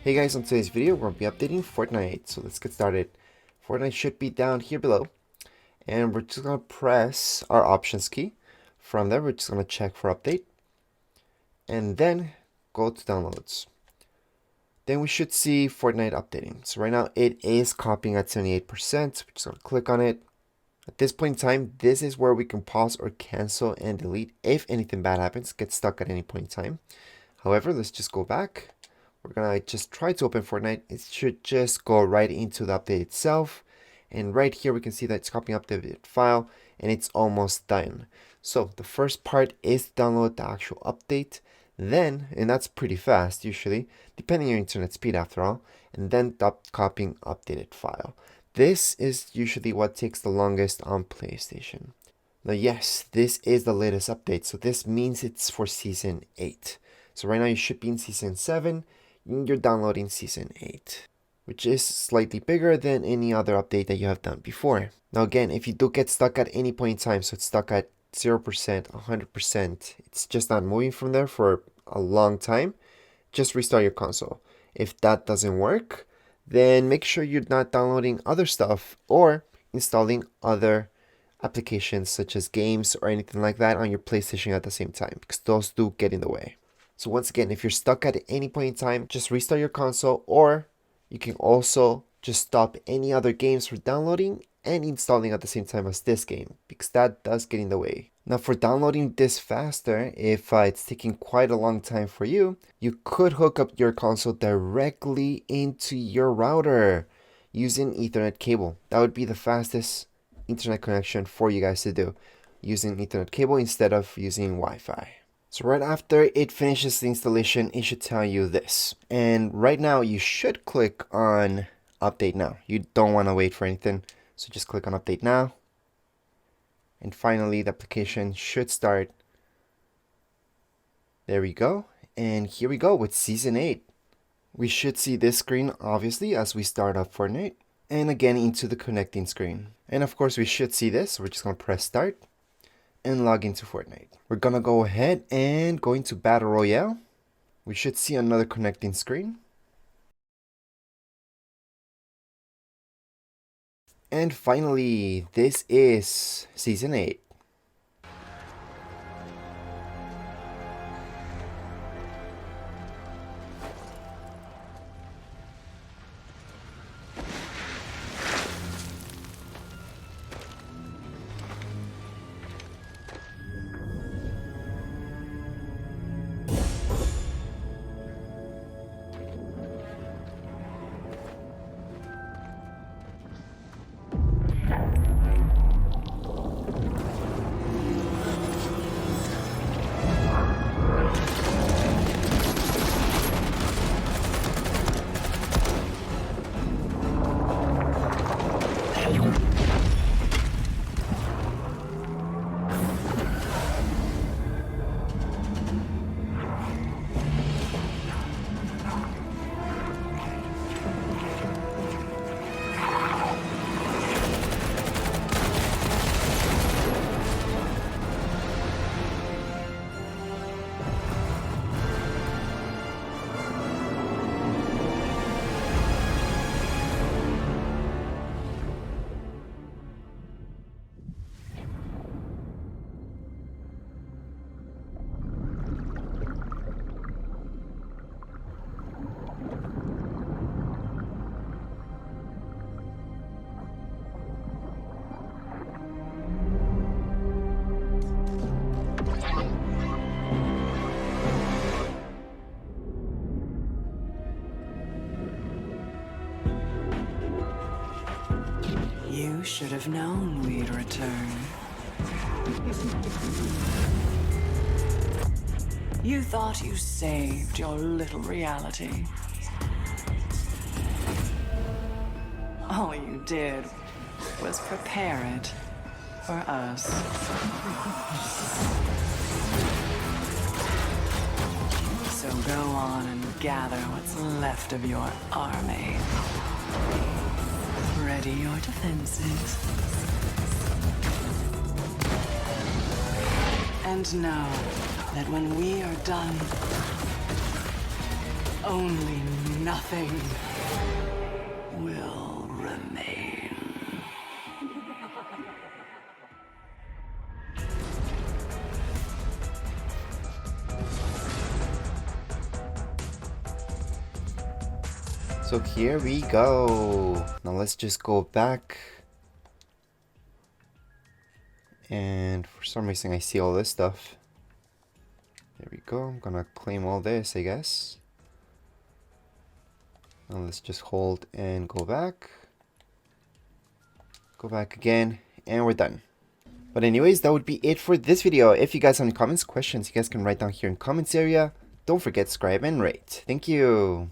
Hey guys, on today's video we're going to be updating Fortnite, so let's get started. Fortnite should be down here below, and we're just going to press our options key. From there we're just going to check for update, and then go to downloads. Then we should see Fortnite updating. So right now it is copying at 78%, we're just going to click on it. At this point in time, this is where we can pause or cancel and delete if anything bad happens, get stuck at any point in time. However, let's just go back. We're gonna just try to open Fortnite. It should just go right into the update itself. And right here we can see that it's copying up the file and it's almost done. So the first part is to download the actual update. Then, and that's pretty fast usually, depending on your internet speed after all, and then copying updated file. This is usually what takes the longest on PlayStation. Now yes, this is the latest update, so this means it's for Season 8. So right now you should be in Season 7, you're downloading Season 8, which is slightly bigger than any other update that you have done before. Now again, if you do get stuck at any point in time, so it's stuck at 0%, 100%, it's just not moving from there for a long time, just restart your console. If that doesn't work, then make sure you're not downloading other stuff or installing other applications such as games or anything like that on your PlayStation at the same time, because those do get in the way. So once again, if you're stuck at any point in time, just restart your console, or you can also just stop any other games for downloading and installing at the same time as this game, because that does get in the way. Now for downloading this faster, if it's taking quite a long time for you, you could hook up your console directly into your router using Ethernet cable. That would be the fastest internet connection for you guys to do, using Ethernet cable instead of using Wi-Fi. So right after it finishes the installation, it should tell you this. And right now you should click on update now. You don't want to wait for anything. So just click on update now. And finally the application should start. There we go. And here we go with Season 8. We should see this screen obviously as we start up Fortnite. And again into the connecting screen. And of course we should see this. So we're just going to press start and log into Fortnite. We're gonna go ahead and go into Battle Royale. We should see another connecting screen. And finally, this is Season 8. You should have known we'd return. You thought you saved your little reality. All you did was prepare it for us. So go on and gather what's left of your army. Ready your defenses. And know that when we are done, Only nothing will remain. So here we go. Now let's just go back. And for some reason I see all this stuff. There we go. I'm gonna claim all this, I guess. Now let's just hold and go back. Go back again, and we're done. But anyways, that would be it for this video. If you guys have any comments, questions, you guys can write down here in comments area. Don't forget to subscribe and rate. Thank you.